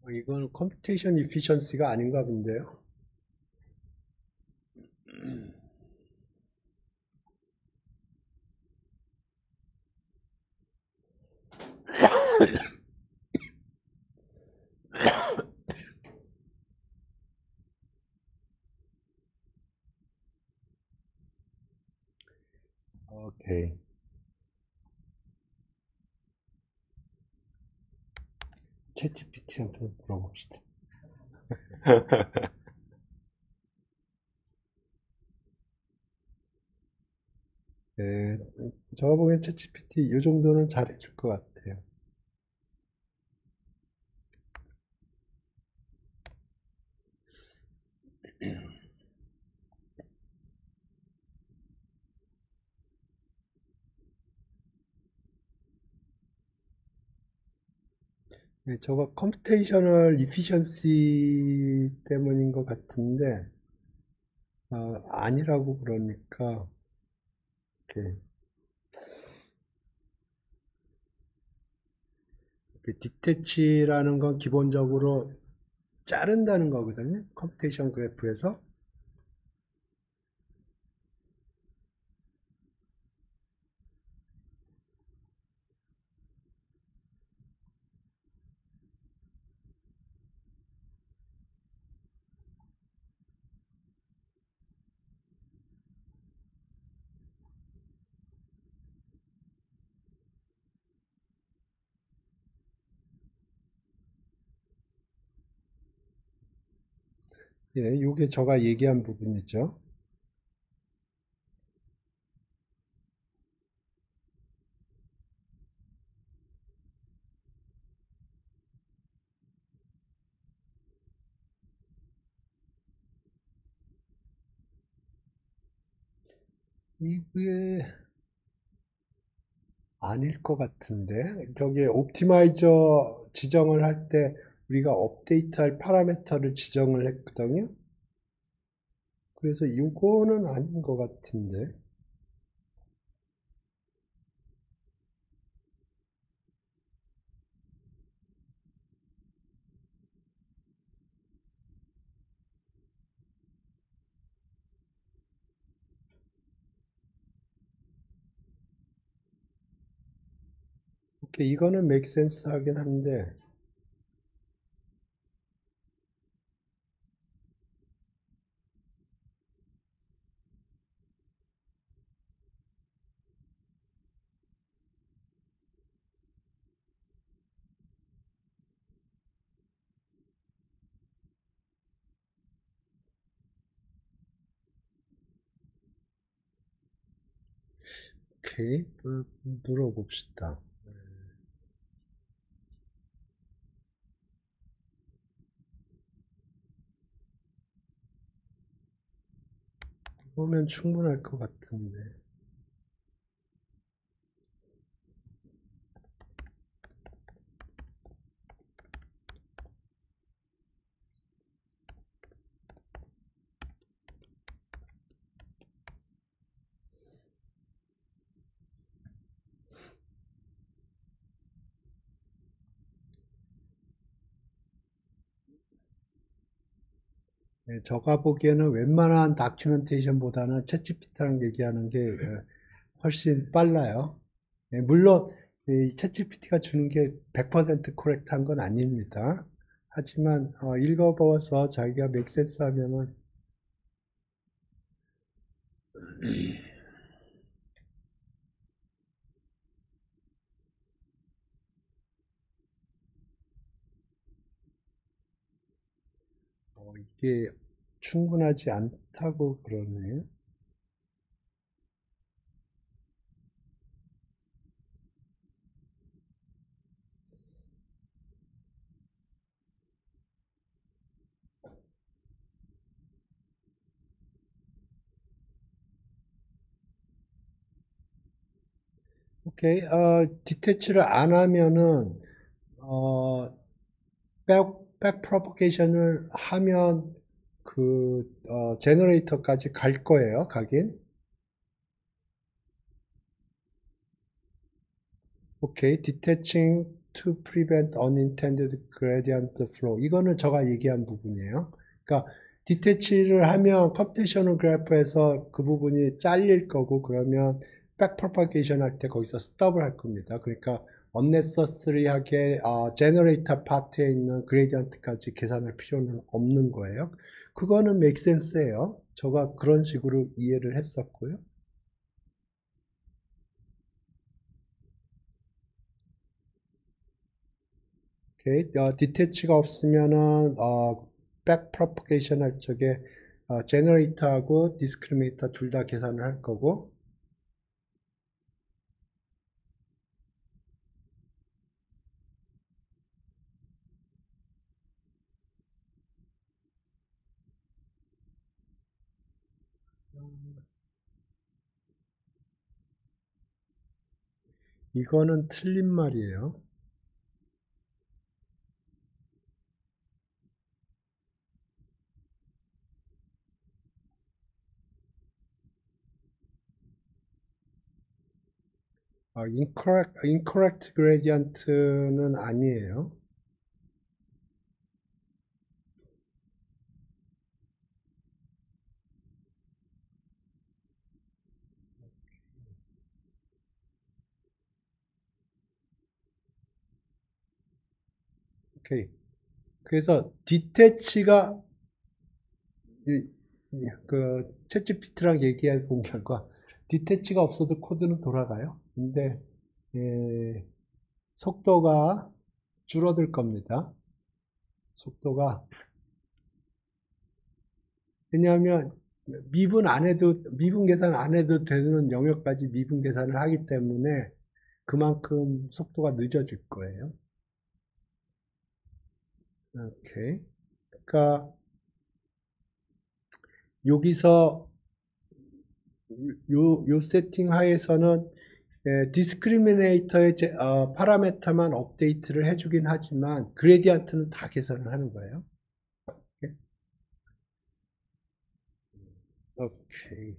이건 컴퓨테이션 이피션시가 아닌가 본데요. 오케이. 챗GPT한테 물어봅시다. 네, 제가 보기엔 챗GPT 이 정도는 잘해줄 것 같아요. 네, 저거 컴퓨테이셔널 이피션시 때문인 것 같은데 아니라고 그러니까 이렇게 디태치라는 건 기본적으로 자른다는 거거든요. 컴퓨테이션 그래프에서. 예, 요게 제가 얘기한 부분이죠. 이게 아닐 것 같은데 저기 옵티마이저 지정을 할 때 우리가 업데이트할 파라미터를 지정을 했거든요. 그래서 이거는 아닌 것 같은데. 오케이, 이거는 make sense 하긴 한데. 오케이, 물어봅시다. 이거면 충분할 것 같은데. 네, 제가 보기에는 웬만한 다큐멘테이션보다는 챗GPT랑 얘기하는 게 훨씬 빨라요. 네, 물론 이 챗GPT가 주는 게 100% 코렉트한 건 아닙니다. 하지만 읽어봐서 자기가 맥센스 하면은 이게 충분하지 않다고 그러네요. 오케이, 디태치를 안 하면은 어, 백 프로포게이션을 하면 그 제너레이터까지 갈 거예요. 가긴. 오케이, detaching to prevent unintended gradient flow. 이거는 제가 얘기한 부분이에요. 그러니까 디태치를 하면 컴퓨테이셔널 그래프에서 그 부분이 잘릴 거고 그러면 백 프로파게이션 할 때 거기서 스톱을 할 겁니다. 그러니까 unnecessary하게 제너레이터 파트에 있는 그레디언트까지 계산할 필요는 없는 거예요. 그거는 make sense예요. 제가 그런 식으로 이해를 했었고요. 오케이. 디태치가 없으면은 백 프로포게이션 할 적에 제너레이터하고 디스크리미네이터 둘 다 계산을 할 거고. 이거는 틀린 말이에요. incorrect gradient는 아니에요. 오케이. 그래서 디태치가 그 챗GPT랑 얘기해 본 결과 디태치가 없어도 코드는 돌아가요. 근데 예, 속도가 줄어들 겁니다. 속도가 왜냐하면 미분 계산 안 해도 되는 영역까지 미분 계산을 하기 때문에 그만큼 속도가 늦어질 거예요. 오케이. 그러니까 여기서 요 세팅 하에서는 디스크리미네이터의 파라메터만 업데이트를 해주긴 하지만 그레디언트는 다 계산을 하는 거예요. 오케이.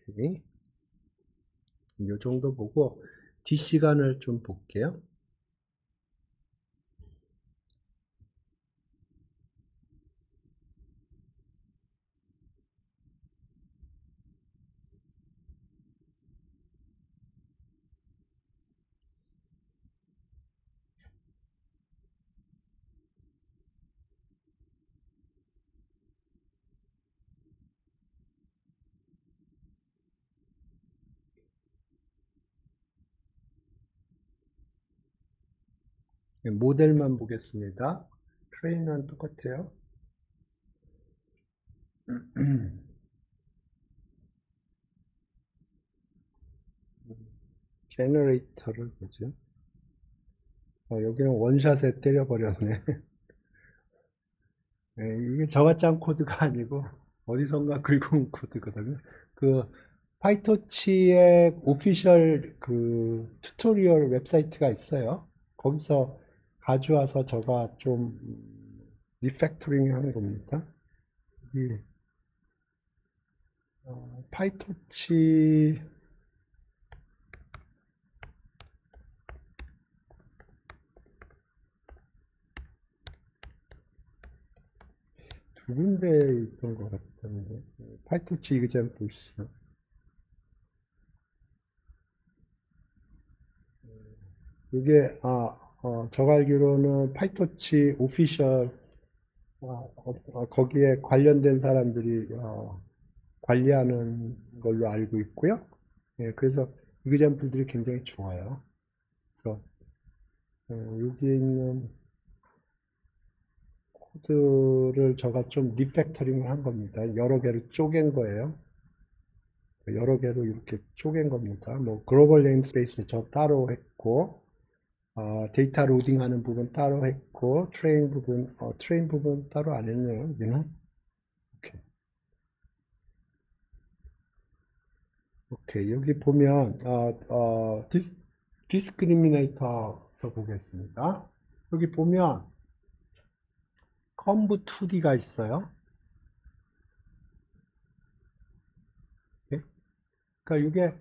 오케이. 요 정도 보고 뒷시간을 좀 볼게요. 모델만 보겠습니다. 트레이너는 똑같아요. 제너레이터를 보죠. 여기는 원샷에 때려버렸네. 이게 저가짱 코드가 아니고 어디선가 긁어온 코드거든요. 그 파이토치의 오피셜 그 튜토리얼 웹사이트가 있어요. 거기서 가져와서 제가 좀 리팩토링 하는 겁니다. 이 파이토치 두 군데 있던 것 같던데. 파이토치 이그젠플스. 이게 제가 알기로는 파이토치 오피셜 거기에 관련된 사람들이 관리하는 걸로 알고 있고요. 예, 그래서 이그젠플들이 굉장히 좋아요. 그래서 여기에 있는 코드를 제가 좀 리팩터링을 한 겁니다. 여러 개로 쪼갠 거예요. 여러 개로 이렇게 쪼갠 겁니다. 뭐 글로벌 네임스페이스 저 따로 했고 데이터 로딩하는 부분 따로 했고 트레인 부분 따로 안 했네요. 여기는 오케이. 여기 보면 디스크리미네이터 보겠습니다. 여기 보면 컴브 2D가 있어요. 네? 그러니까 이게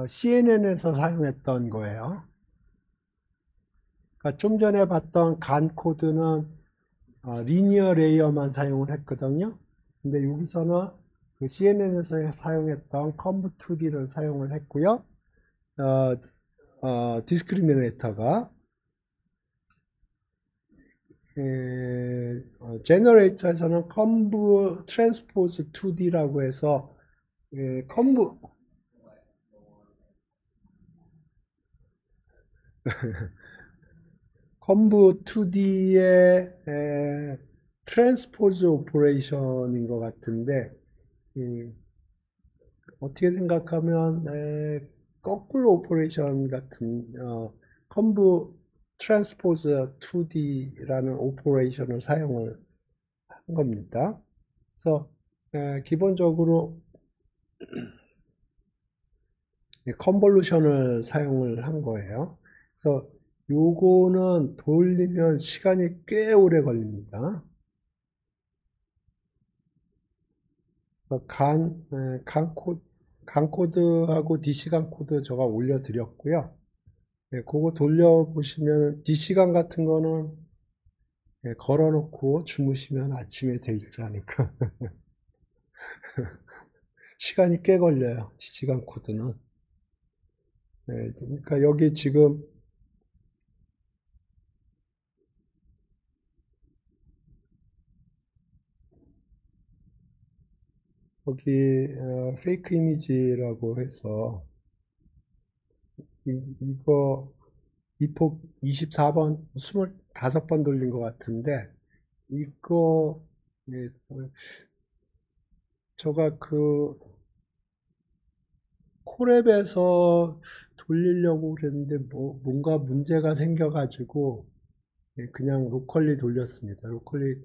CNN에서 사용했던 거예요. 그러니까 좀 전에 봤던 간 코드는 리니어 레이어만 사용을 했거든요. 근데 여기서는 그 CNN에서 사용했던 컴브 2D를 사용을 했고요. 디스크리미네이터가 제너레이터에서는 컴브 트랜스포즈 2D라고 해서 컴브 컴브 2D의 트랜스포즈 오퍼레이션인 것 같은데 어떻게 생각하면 거꾸로 오퍼레이션 같은 컴브 트랜스포즈 2D라는 오퍼레이션을 사용을 한 겁니다. 그래서 기본적으로 컨볼루션을 사용을 한 거예요. 그래서 요거는 돌리면 시간이 꽤 오래 걸립니다. 그래서 간 코드하고 D시간 코드 제가 올려드렸고요. 그거 돌려보시면 D시간 같은 거는 걸어놓고 주무시면 아침에 돼 있지 않을까. 시간이 꽤 걸려요. D시간 코드는. 그러니까 여기 지금 거기 페이크 이미지라고 해서 이거 이폭 24번 25번 돌린 것 같은데 이거 제가 그 콜앱에서 돌리려고 그랬는데 뭔가 문제가 생겨가지고 그냥 로컬리 돌렸습니다. 로컬리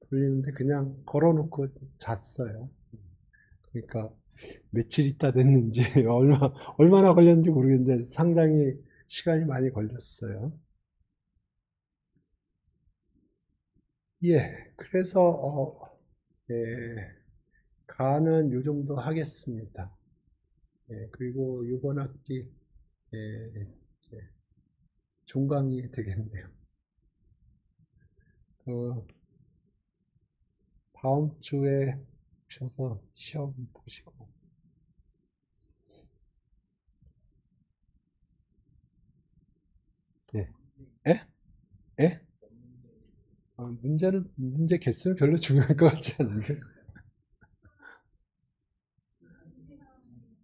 돌리는데 그냥 걸어놓고 잤어요. 그러니까 며칠 있다 됐는지 얼마나 걸렸는지 모르겠는데 상당히 시간이 많이 걸렸어요. 예, 그래서 예, 가는 요 정도 하겠습니다. 예, 그리고 이번 학기 이제 중강이 되겠네요. 그 다음 주에 오셔서 시험 보시고. 예, 예? 예? 문제 개수는 별로 중요한 것 같지 않은데.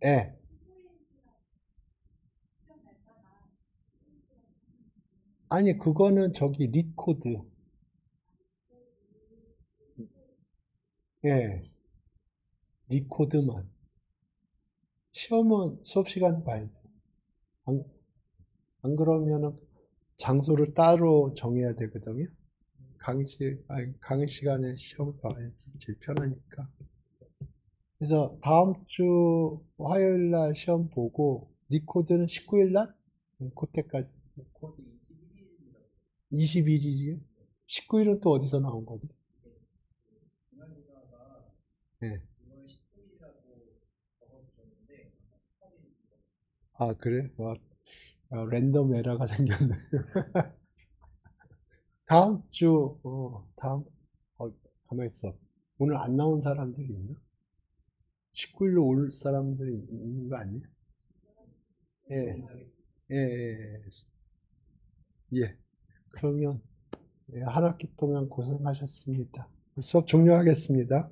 예. 아니, 그거는 저기 리코드. 예, 리코드만. 시험은 수업 시간 봐야죠. 안, 안 그러면은 장소를 따로 정해야 되거든요. 강의 시간에 시험 봐야지 제일 편하니까. 그래서 다음 주 화요일 날 시험 보고, 리코드는 19일 날? 그때까지. 21일이요? 19일은 또 어디서 나온 거지? 예. 아, 그래? 랜덤 에러가 생겼네. 다음 주, 가만히 있어. 오늘 안 나온 사람들이 있나? 19일로 올 사람들이 있는 거 아니야? 예, 예, 예. 예. 그러면, 한 학기 동안 고생하셨습니다. 수업 종료하겠습니다.